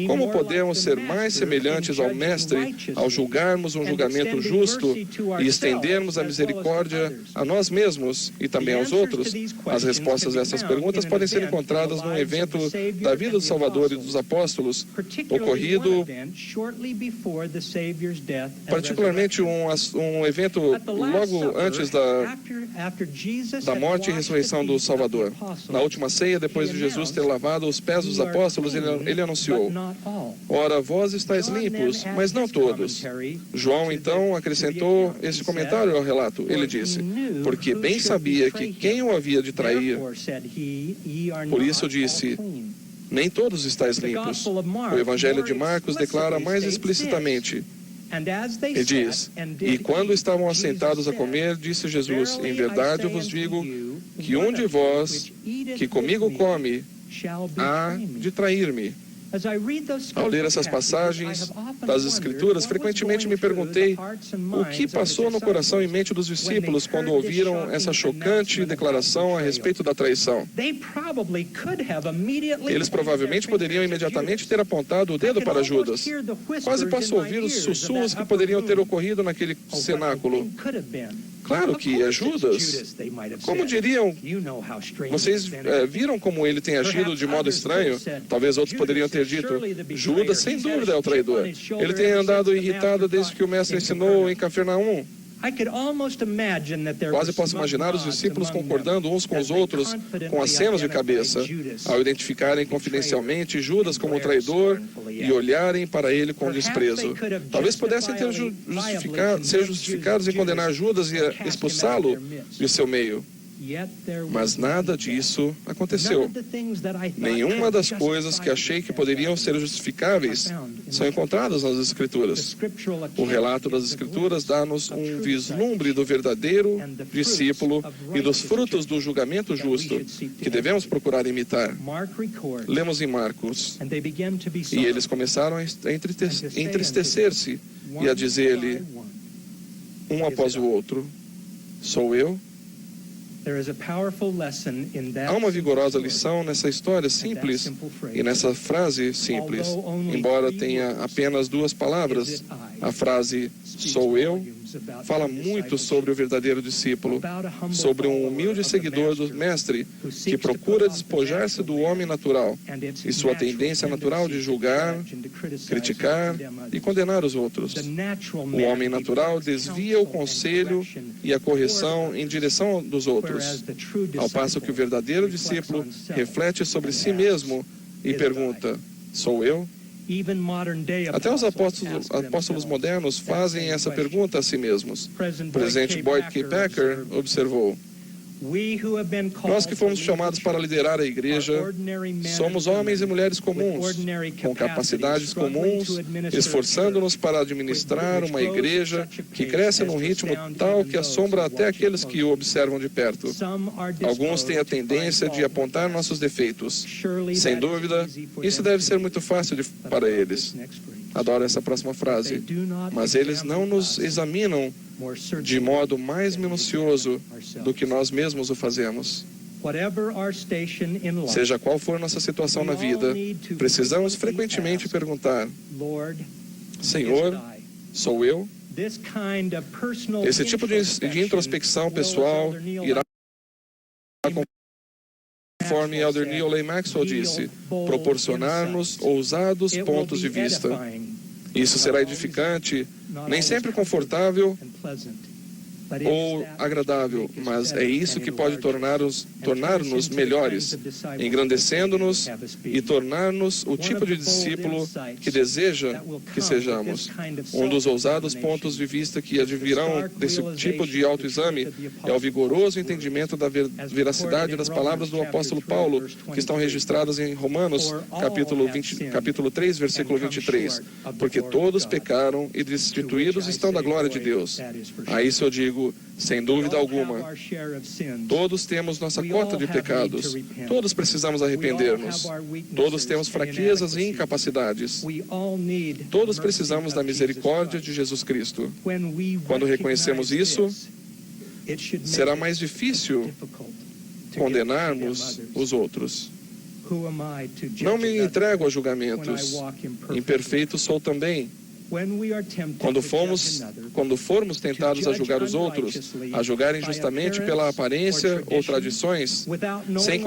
Como podemos ser mais semelhantes ao Mestre ao julgarmos um julgamento justo e estendermos a misericórdia a nós mesmos e também aos outros? As respostas a essas perguntas podem ser encontradas num evento da vida do Salvador e dos apóstolos, ocorrido, particularmente um evento logo antes da morte e ressurreição do Salvador. Na última ceia, depois de Jesus ter lavado os pés dos apóstolos, ele anunciou, ora, vós estáis limpos, mas não todos. João, então, acrescentou este comentário ao relato. Ele disse, porque bem sabia que quem o havia de trair, por isso disse, nem todos estáis limpos. O Evangelho de Marcos declara mais explicitamente, e diz, e quando estavam assentados a comer, disse Jesus, em verdade eu vos digo que um de vós que comigo come, há de trair-me. Ao ler essas passagens das Escrituras, frequentemente me perguntei o que passou no coração e mente dos discípulos quando ouviram essa chocante declaração a respeito da traição. Eles provavelmente poderiam imediatamente ter apontado o dedo para Judas. Quase posso ouvir os sussurros que poderiam ter ocorrido naquele cenáculo. Claro que é Judas. Como diriam, vocês viram como ele tem agido de modo estranho? Talvez outros poderiam ter dito, Judas sem dúvida é o traidor. Ele tem andado irritado desde que o mestre ensinou em Cafarnaum. Quase posso imaginar os discípulos concordando uns com os outros com acenos de cabeça, ao identificarem confidencialmente Judas como traidor e olharem para ele com desprezo. Talvez pudessem ser justificados em condenar Judas e expulsá-lo de seu meio. Mas nada disso aconteceu. Nenhuma das coisas que achei que poderiam ser justificáveis são encontradas nas Escrituras. O relato das Escrituras dá-nos um vislumbre do verdadeiro discípulo e dos frutos do julgamento justo que devemos procurar imitar. Lemos em Marcos, e eles começaram a entristecer-se e a dizer-lhe, um após o outro, sou eu? Há uma vigorosa lição nessa história simples e nessa frase simples. Embora tenha apenas duas palavras, a frase sou eu fala muito sobre o verdadeiro discípulo, sobre um humilde seguidor do Mestre que procura despojar-se do homem natural e sua tendência natural de julgar, criticar e condenar os outros. O homem natural desvia o conselho e a correção em direção dos outros, ao passo que o verdadeiro discípulo reflete sobre si mesmo e pergunta: sou eu? Até os apóstolos modernos fazem essa pergunta a si mesmos. O presidente Boyd K. Packer observou: nós que fomos chamados para liderar a igreja, somos homens e mulheres comuns, com capacidades comuns, esforçando-nos para administrar uma igreja que cresce num ritmo tal que assombra até aqueles que o observam de perto. Alguns têm a tendência de apontar nossos defeitos. Sem dúvida, isso deve ser muito fácil para eles. Adoro essa próxima frase. Mas eles não nos examinam de modo mais minucioso do que nós mesmos o fazemos. Seja qual for nossa situação na vida, precisamos frequentemente perguntar: Senhor, sou eu? Esse tipo de introspecção pessoal irá, conforme Elder Neal Lane Maxwell disse, proporcionar-nos ousados pontos de vista. Isso será edificante, nem sempre confortável ou agradável, mas é isso que pode tornar-nos melhores, engrandecendo-nos e tornar-nos o tipo de discípulo que deseja que sejamos. Um dos ousados pontos de vista que advirão desse tipo de autoexame é o vigoroso entendimento da veracidade das palavras do apóstolo Paulo, que estão registradas em Romanos, capítulo 3, versículo 23. Porque todos pecaram e destituídos estão da glória de Deus. A isso eu digo, sem dúvida alguma, todos temos nossa cota de pecados, todos precisamos arrepender-nos, todos temos fraquezas e incapacidades, todos precisamos da misericórdia de Jesus Cristo. Quando reconhecemos isso, será mais difícil condenarmos os outros. Não me entrego a julgamentos, imperfeito sou também. Quando formos tentados a julgar os outros, a julgar injustamente pela aparência ou tradições, sem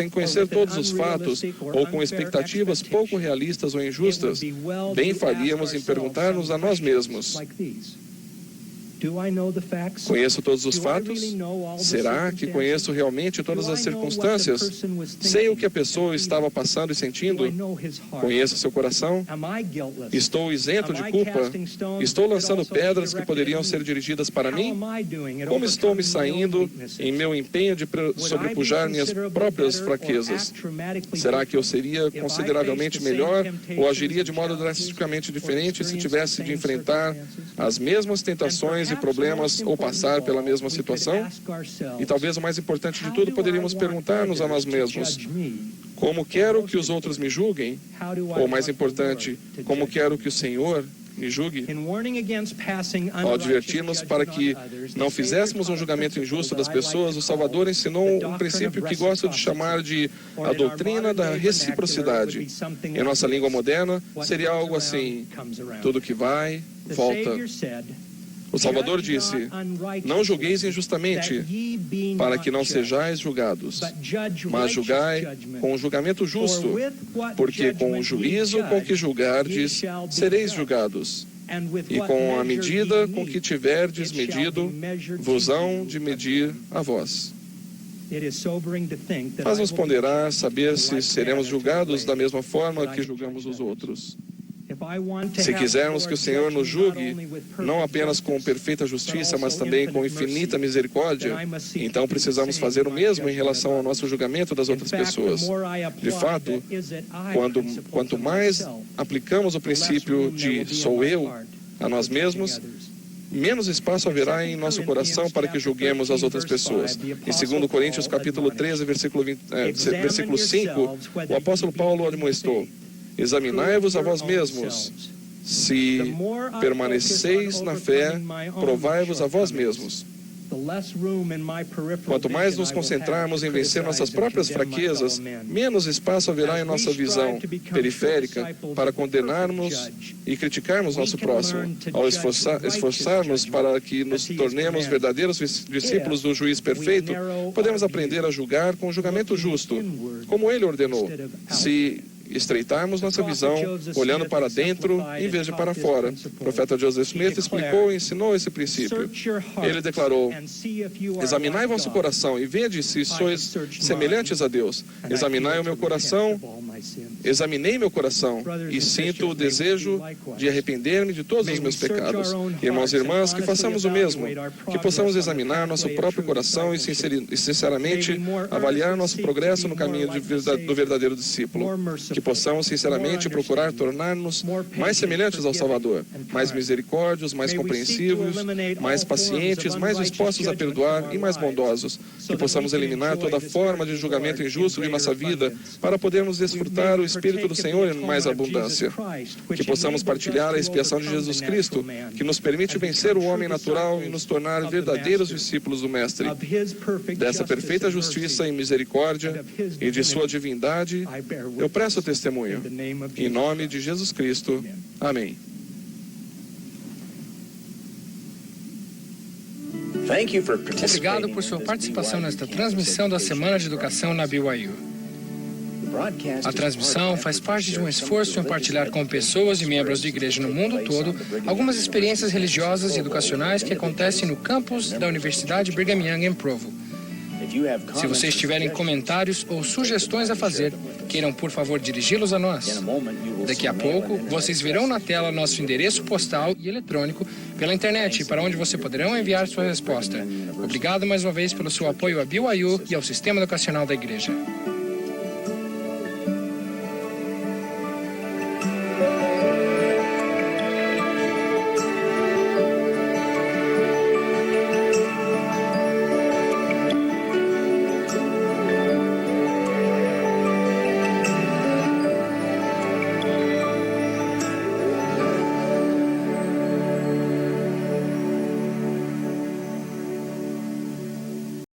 conhecer todos os fatos, ou com expectativas pouco realistas ou injustas, bem faríamos em perguntar-nos a nós mesmos: conheço todos os fatos? Será que conheço realmente todas as circunstâncias? Sei o que a pessoa estava passando e sentindo? Conheço seu coração? Estou isento de culpa? Estou lançando pedras que poderiam ser dirigidas para mim? Como estou me saindo em meu empenho de sobrepujar minhas próprias fraquezas? Será que eu seria consideravelmente melhor ou agiria de modo drasticamente diferente se tivesse de enfrentar as mesmas tentações e problemas ou passar pela mesma situação? E talvez o mais importante de tudo, poderíamos perguntar-nos a nós mesmos: como quero que os outros me julguem? Ou mais importante, como quero que o Senhor me julgue? Ao advertir-nos para que não fizéssemos um julgamento injusto das pessoas, o Salvador ensinou um princípio que gosto de chamar de a doutrina da reciprocidade. Em nossa língua moderna, seria algo assim: tudo que vai, volta. O Salvador disse: não julgueis injustamente, para que não sejais julgados, mas julgai com o julgamento justo, porque com o juízo com que julgardes, sereis julgados, e com a medida com que tiverdes medido, vos hão de medir a vós. Faz-nos ponderar, saber se seremos julgados da mesma forma que julgamos os outros. Se quisermos que o Senhor nos julgue, não apenas com perfeita justiça, mas também com infinita misericórdia, então precisamos fazer o mesmo em relação ao nosso julgamento das outras pessoas. De fato, quanto mais aplicamos o princípio de sou eu a nós mesmos, menos espaço haverá em nosso coração para que julguemos as outras pessoas. Em 2 Coríntios capítulo 13, versículo 5, o apóstolo Paulo admoestou: examinai-vos a vós mesmos. Se permaneceis na fé, provai-vos a vós mesmos. Quanto mais nos concentrarmos em vencer nossas próprias fraquezas, menos espaço haverá em nossa visão periférica para condenarmos e criticarmos nosso próximo. Ao esforçarmos para que nos tornemos verdadeiros discípulos do juiz perfeito, podemos aprender a julgar com julgamento justo, como ele ordenou, se estreitarmos nossa visão, olhando para dentro em vez de para fora. O profeta Joseph Smith explicou e ensinou esse princípio. Ele declarou: examinai vosso coração e vede se sois semelhantes a Deus. Examinai o meu coração, examinei meu coração e sinto o desejo de arrepender-me de todos os meus pecados. Irmãos e irmãs, que façamos o mesmo, que possamos examinar nosso próprio coração e sinceramente avaliar nosso progresso no caminho do verdadeiro discípulo. Que possamos sinceramente procurar tornar-nos mais semelhantes ao Salvador, mais misericórdios, mais compreensivos, mais pacientes, mais dispostos a perdoar e mais bondosos. Que possamos eliminar toda forma de julgamento injusto de nossa vida para podermos desfrutar o Espírito do Senhor em mais abundância. Que possamos partilhar a expiação de Jesus Cristo, que nos permite vencer o homem natural e nos tornar verdadeiros discípulos do Mestre. Dessa perfeita justiça e misericórdia e de sua divindade, eu presto testemunho. Em nome de Jesus Cristo. Amém. Obrigado por sua participação nesta transmissão da Semana de Educação na BYU. A transmissão faz parte de um esforço em partilhar com pessoas e membros de igreja no mundo todo algumas experiências religiosas e educacionais que acontecem no campus da Universidade Brigham Young em Provo. Se vocês tiverem comentários ou sugestões a fazer, queiram, por favor, dirigi-los a nós. Daqui a pouco, vocês verão na tela nosso endereço postal e eletrônico pela internet, para onde você poderão enviar sua resposta. Obrigado mais uma vez pelo seu apoio à BYU e ao Sistema Educacional da Igreja.